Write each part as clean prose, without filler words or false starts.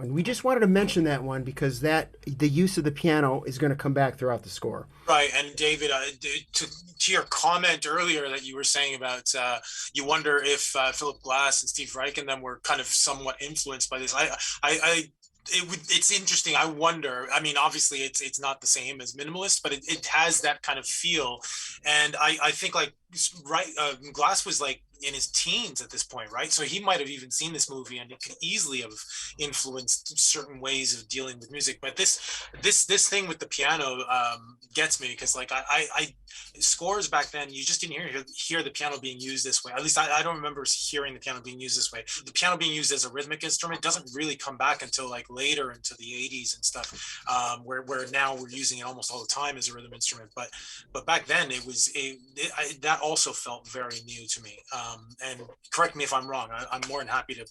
And we just wanted to mention that one because that the use of the piano is going to come back throughout the score. Right, and David, to your comment earlier that you were saying about you wonder if Philip Glass and Steve Reich and them were kind of somewhat influenced by this. It's interesting. I wonder. I mean, obviously, it's not the same as minimalist, but it has that kind of feel, and I think like right, Glass was like in his teens at this point, right? So he might have even seen this movie, and it could easily have influenced certain ways of dealing with music. But this thing with the piano gets me because like I scores back then you just didn't hear the piano being used this way. At least I don't remember hearing the piano being used this way. The piano being used as a rhythmic instrument doesn't really come back until like later into the 80s and stuff, where now we're using it almost all the time as a rhythm instrument. But back then that also felt very new to me. And correct me if I'm wrong. I'm more than happy to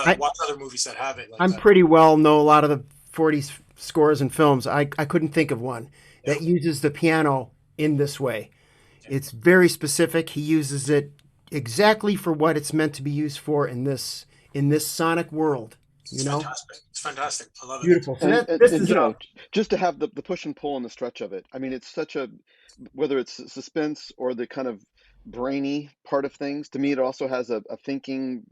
I, watch other movies that have it like I'm that. pretty well know a lot of the 40s scores and films. I couldn't think of one Yeah, that uses the piano in this way. yeah. It's very specific. He uses it exactly for what it's meant to be used for in this sonic world. It's You know, fantastic. It's fantastic. I love it. beautiful. So And, that and this and is you know, just to have the push and pull and the stretch of it. I mean, it's such a, whether it's suspense or the kind of brainy part of things. To me, it also has a thinking,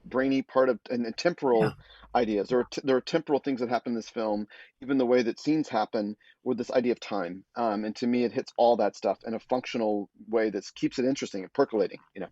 brainy part of, and yeah. temporal ideas. There are temporal things that happen in this film, even the way that scenes happen with this idea of time. And to me, it hits all that stuff in a functional way that keeps it interesting and percolating. You know.